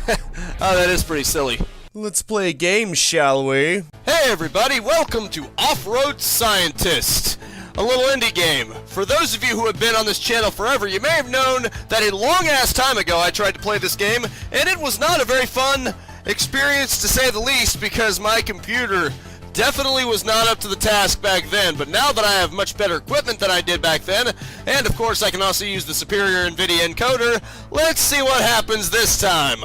Oh, that is pretty silly. Let's play a game, shall we? Hey everybody, welcome to Off-Road Scientist, a little indie game. For those of you who have been on this channel forever, you may have known that a long-ass time ago I tried to play this game, and it was not a very fun experience to say the least, because my computer definitely was not up to the task back then. But now that I have much better equipment than I did back then, and of course I can also use the superior NVIDIA encoder, let's see what happens this time.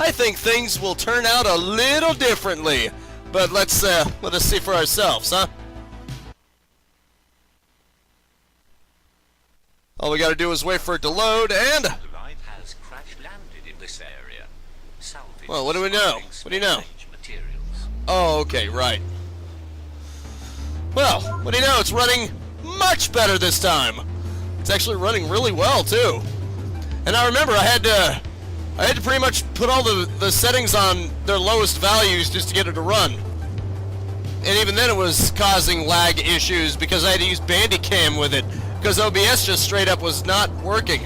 I think things will turn out a little differently, but let us see for ourselves, huh? All we gotta do is wait for it to load, and... The ride has crash-landed in this area. Salvage. Well, what do we know? What do you know? Materials. Oh, okay, right. Well, what do you know? It's running much better this time. It's actually running really well, too. And I remember I had to pretty much put all the settings on their lowest values just to get it to run. And even then it was causing lag issues because I had to use Bandicam with it, because OBS just straight up was not working.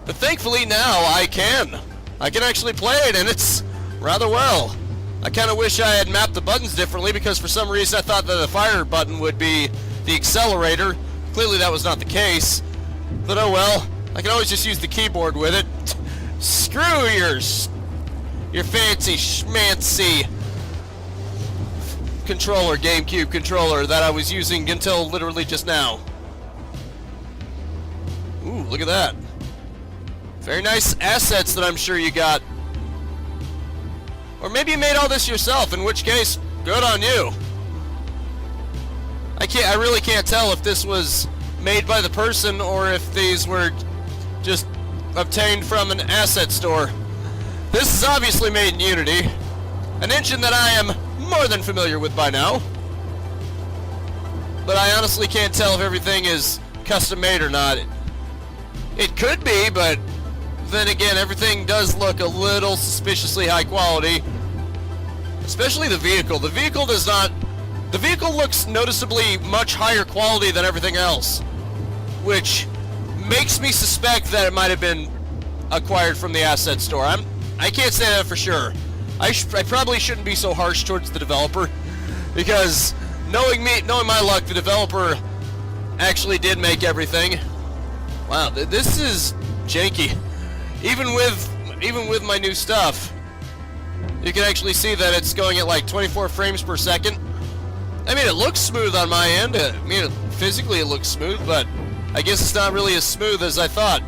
But thankfully now I can actually play it, and it's rather well. I kind of wish I had mapped the buttons differently, because for some reason I thought that the fire button would be the accelerator. Clearly that was not the case. But oh well, I can always just use the keyboard with it. Screw your fancy schmancy controller, GameCube controller that I was using until literally just now. Ooh, look at that. Very nice assets that I'm sure you got. Or maybe you made all this yourself, in which case, good on you. I really can't tell if this was made by the person or if these were just obtained from an asset store. This is obviously made in Unity, an engine that I am more than familiar with by now. But I honestly can't tell if everything is custom made or not. It could be, but then again, everything does look a little suspiciously high quality. Especially the vehicle. The vehicle looks noticeably much higher quality than everything else, which makes me suspect that it might have been acquired from the asset store. I can't say that for sure. I probably shouldn't be so harsh towards the developer, because knowing my luck, the developer actually did make everything. Wow, this is janky. Even with my new stuff, you can actually see that it's going at like 24 frames per second. I mean, it looks smooth on my end. I mean, physically it looks smooth, but I guess it's not really as smooth as I thought.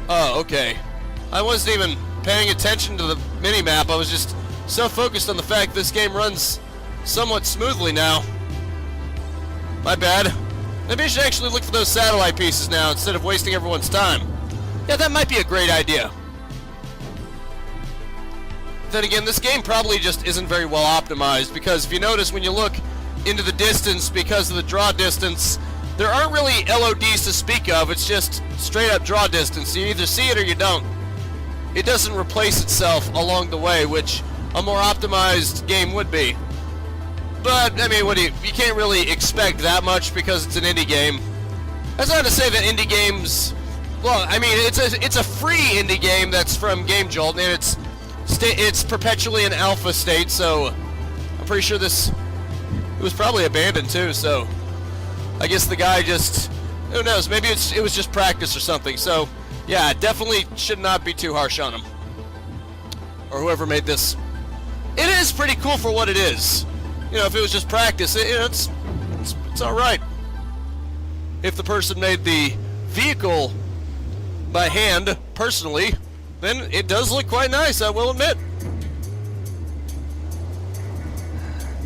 Oh, okay. I wasn't even paying attention to the minimap. I was just so focused on the fact this game runs somewhat smoothly now. My bad. Maybe I should actually look for those satellite pieces now instead of wasting everyone's time. Yeah, that might be a great idea. Then again, this game probably just isn't very well optimized, because if you notice when you look into the distance, because of the draw distance, there aren't really LODs to speak of. It's just straight up draw distance. You either see it or you don't. It doesn't replace itself along the way, which a more optimized game would be. But I mean, you can't really expect that much because it's an indie game. That's not to say that indie games, well, I mean, it's a free indie game that's from Game Jolt, and it's perpetually in alpha state, so I'm pretty sure it was probably abandoned too, so I guess the guy just, who knows, maybe it was just practice or something. So yeah, definitely should not be too harsh on him, or whoever made this. It is pretty cool for what it is. You know, if it was just practice, it's alright. If the person made the vehicle by hand, personally, then it does look quite nice, I will admit.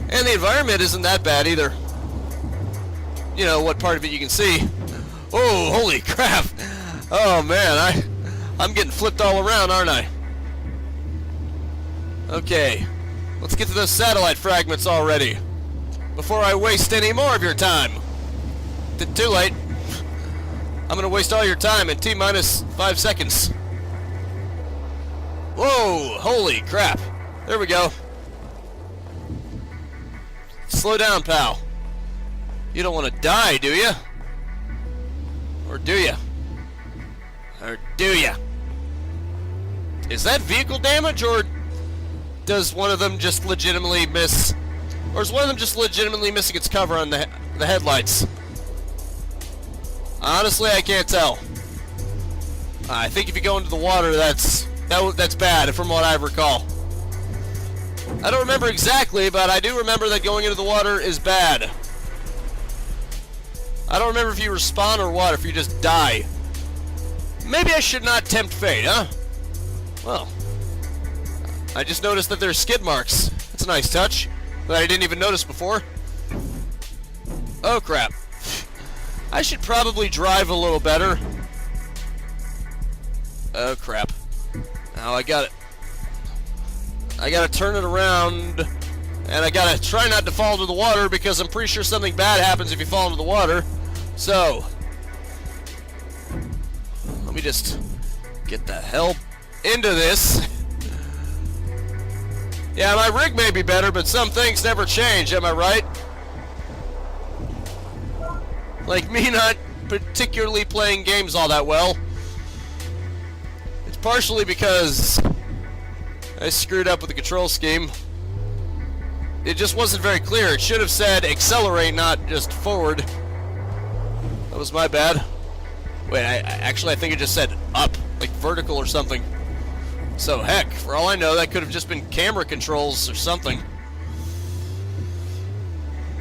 And the environment isn't that bad either. You know, what part of it you can see. Oh, holy crap. Oh man, I'm getting flipped all around, aren't I? Okay, let's get to those satellite fragments already, before I waste any more of your time. Too late. I'm gonna waste all your time in T-minus 5 seconds. Whoa, holy crap. There we go. Slow down, pal. You don't want to die, do you? Or do you? Or do you? Is that vehicle damage, or does one of them just legitimately miss? Or is one of them just legitimately missing its cover on the headlights? Honestly, I can't tell. I think if you go into the water, that's bad, from what I recall. I don't remember exactly, but I do remember that going into the water is bad. I don't remember if you respawn or what, if you just die. Maybe I should not tempt fate, huh? Well, I just noticed that there's skid marks. That's a nice touch that I didn't even notice before. Oh crap. I should probably drive a little better. Oh crap. Now I gotta turn it around, and I gotta try not to fall into the water, because I'm pretty sure something bad happens if you fall into the water. So let me just get the hell into this. Yeah, my rig may be better, but some things never change, am I right? Like me not particularly playing games all that well. It's partially because I screwed up with the control scheme. It just wasn't very clear. It should have said accelerate, not just forward. That was my bad. Wait, I think it just said up, like vertical or something. So heck, for all I know, that could have just been camera controls or something.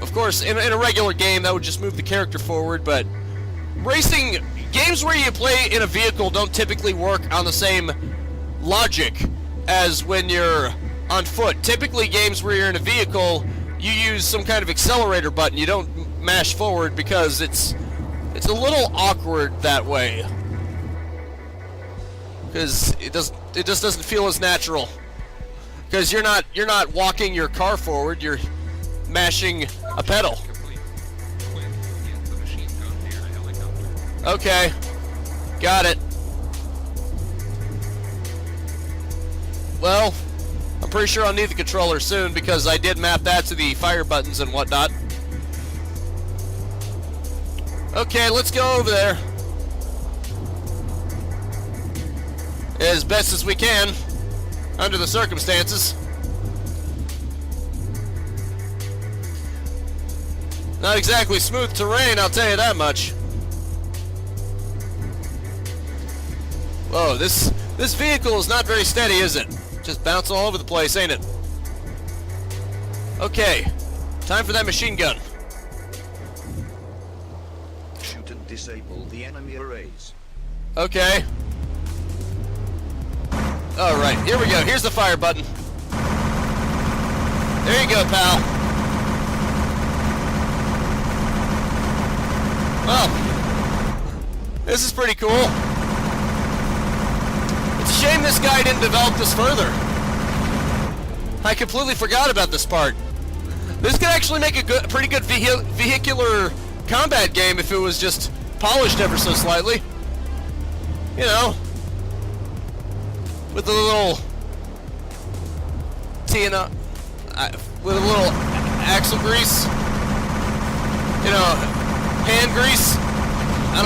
Of course, in a regular game, that would just move the character forward, but racing games where you play in a vehicle don't typically work on the same logic as when you're on foot. Typically, games where you're in a vehicle, you use some kind of accelerator button. You don't mash forward, because it's a little awkward that way. Because it just doesn't feel as natural. Because you're not walking your car forward, you're mashing a pedal. Okay, got it. Well, I'm pretty sure I'll need the controller soon, because I did map that to the fire buttons and whatnot. Okay, let's go over there as best as we can under the circumstances. Not exactly smooth terrain, I'll tell you that much. Whoa, this vehicle is not very steady, is it? Just bouncing all over the place, ain't it? Okay, time for that machine gun. Shoot and disable the enemy arrays. Okay. Alright, here we go. Here's the fire button. There you go, pal. Well, this is pretty cool. It's a shame this guy didn't develop this further. I completely forgot about this part. This could actually make a pretty good vehicular combat game if it was just polished ever so slightly. You know, with a little with a little axle grease, you know, hand grease. I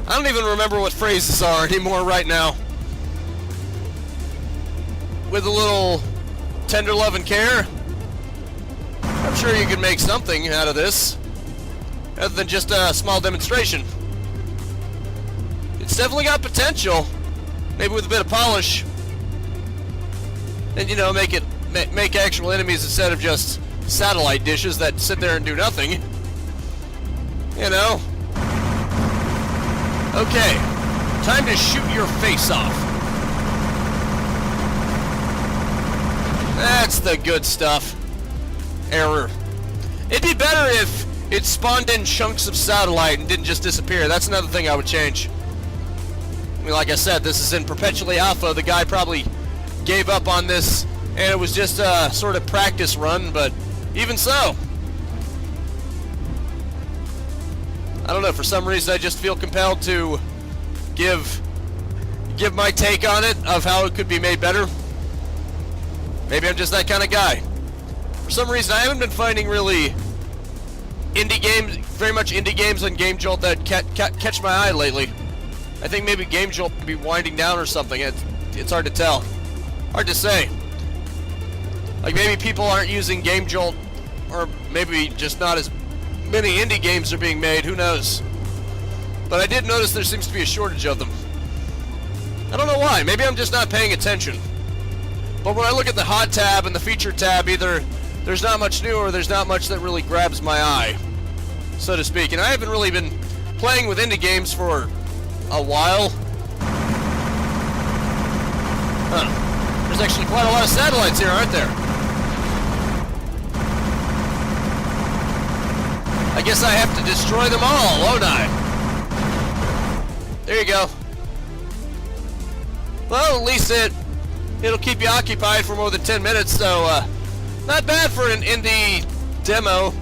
don't even remember what phrases are anymore right now. With a little tender love and care, I'm sure you could make something out of this, other than just a small demonstration. It's definitely got potential, maybe with a bit of polish, and you know, make actual enemies instead of just satellite dishes that sit there and do nothing. You know. Okay, time to shoot your face off. That's the good stuff. Error. It'd be better if it spawned in chunks of satellite and didn't just disappear. That's another thing I would change. I mean, like I said, this is in perpetually alpha. The guy probably gave up on this, and it was just a sort of practice run, but even so. I don't know, for some reason I just feel compelled to give my take on it of how it could be made better. Maybe I'm just that kind of guy. For some reason I haven't been finding really very much indie games on Game Jolt that catch my eye lately. I think maybe Game Jolt would be winding down or something. It it's hard to tell. Hard to say. Like maybe people aren't using Game Jolt, or maybe just not as many indie games are being made, who knows. But I did notice there seems to be a shortage of them. I don't know why, maybe I'm just not paying attention. But when I look at the hot tab and the feature tab, either there's not much new or there's not much that really grabs my eye, so to speak. And I haven't really been playing with indie games for a while. Huh. There's actually quite a lot of satellites here, aren't there? I guess I have to destroy them all, won't I? There you go. Well, at least it'll keep you occupied for more than 10 minutes, so not bad for an indie demo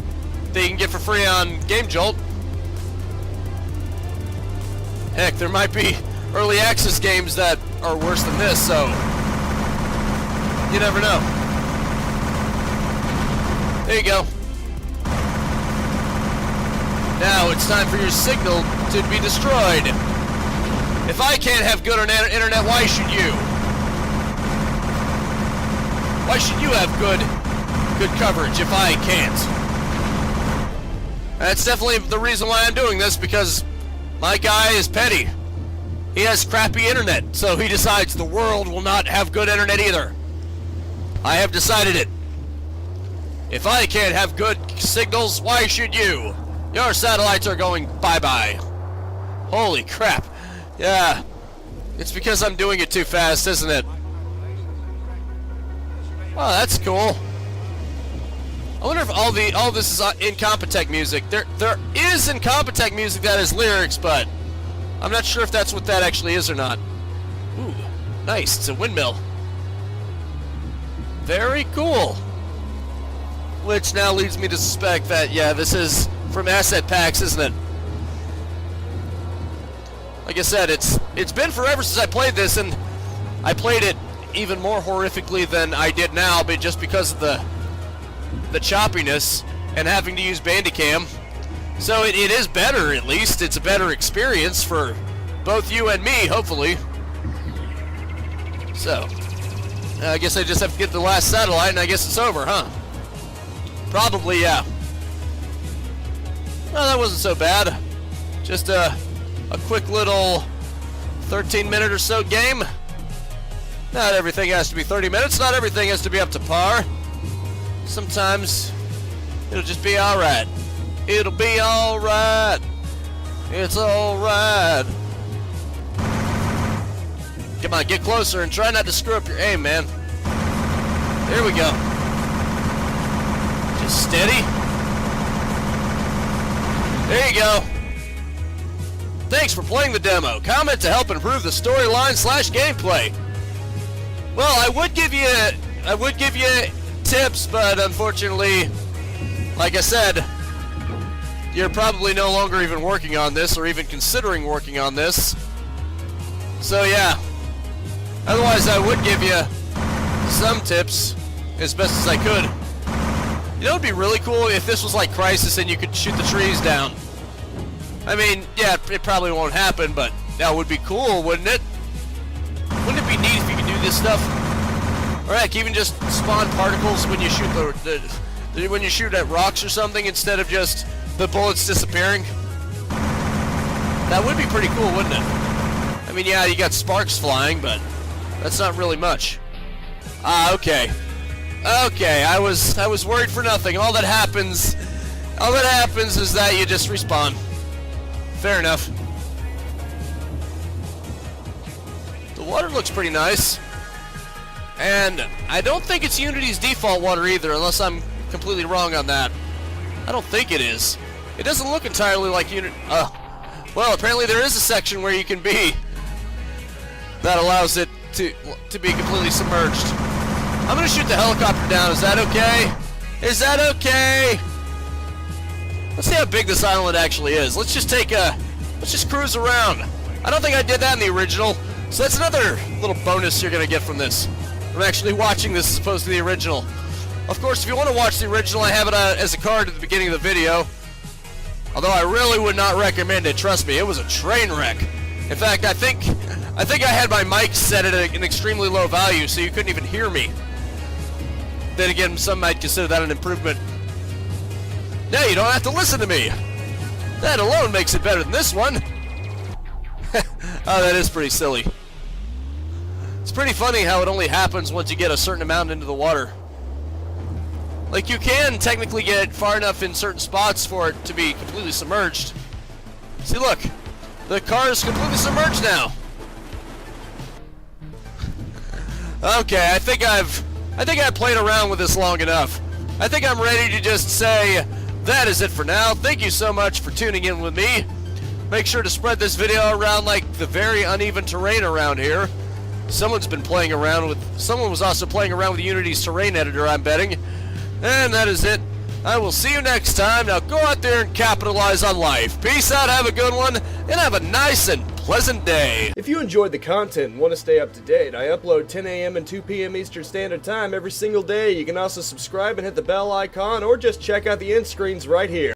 that you can get for free on Game Jolt. Heck, there might be early access games that are worse than this, so you never know. There you go. Now it's time for your signal to be destroyed. If I can't have good internet, why should you? Why should you have good coverage if I can't? That's definitely the reason why I'm doing this, because my guy is petty. He has crappy internet, so he decides the world will not have good internet either. I have decided it. If I can't have good signals, why should you? Your satellites are going bye-bye. Holy crap. Yeah. It's because I'm doing it too fast, isn't it? Oh, that's cool. I wonder if all this is Incompetech music. There is Incompetech music that is lyrics, but I'm not sure if that's what that actually is or not. Ooh, nice. It's a windmill. Very cool. Which now leads me to suspect that, yeah, this is from asset packs, isn't it? Like I said, it's been forever since I played this, and I played it even more horrifically than I did now, but just because of the choppiness and having to use Bandicam. So it is better, at least. It's a better experience for both you and me, hopefully. So, I guess I just have to get the last satellite, and I guess it's over, huh? Probably, yeah. Well, that wasn't so bad. Just a quick little 13-minute or so game. Not everything has to be 30 minutes. Not everything has to be up to par. Sometimes it'll just be alright. It'll be alright. It's alright. Come on, get closer and try not to screw up your aim, man. There we go. Just steady. There you go. Thanks for playing the demo. Comment to help improve the storyline / gameplay. Well, I would give you tips, but unfortunately, like I said, you're probably no longer even working on this or even considering working on this. So yeah. Otherwise, I would give you some tips as best as I could. You know, it'd be really cool if this was like Crysis and you could shoot the trees down. I mean, yeah, it probably won't happen, but that would be cool, wouldn't it? Wouldn't it be neat if you could do this stuff? Or heck, even just spawn particles when you shoot when you shoot at rocks or something instead of just the bullets disappearing? That would be pretty cool, wouldn't it? I mean, yeah, you got sparks flying, but that's not really much. Ah, okay. Okay, I was worried for nothing. All that happens is that you just respawn. Fair enough. The water looks pretty nice. And I don't think it's Unity's default water either, unless I'm completely wrong on that. I don't think it is. It doesn't look entirely like Unity. Well, apparently there is a section where you can be that allows it to be completely submerged. I'm gonna shoot the helicopter down. Is that okay? Is that okay? Let's see how big this island actually is. Let's just cruise around. I don't think I did that in the original, so that's another little bonus you're gonna get from this. I'm actually watching this as opposed to the original. Of course, if you want to watch the original, I have it as a card at the beginning of the video. Although I really would not recommend it, trust me, it was a train wreck. In fact, I think I had my mic set at an extremely low value, so you couldn't even hear me. Then again, some might consider that an improvement. Now you don't have to listen to me. That alone makes it better than this one. Oh, that is pretty silly. It's pretty funny how it only happens once you get a certain amount into the water. Like, you can technically get far enough in certain spots for it to be completely submerged. See, look. The car is completely submerged now. Okay, I think I've played around with this long enough. I think I'm ready to just say that is it for now. Thank you so much for tuning in with me. Make sure to spread this video around like the very uneven terrain around here. Someone was also playing around with Unity's terrain editor, I'm betting. And that is it. I will see you next time. Now go out there and capitalize on life. Peace out, have a good one, and have a nice and pleasant day. If you enjoyed the content and want to stay up to date, I upload 10 a.m. and 2 p.m. Eastern Standard Time every single day. You can also subscribe and hit the bell icon, or just check out the end screens right here.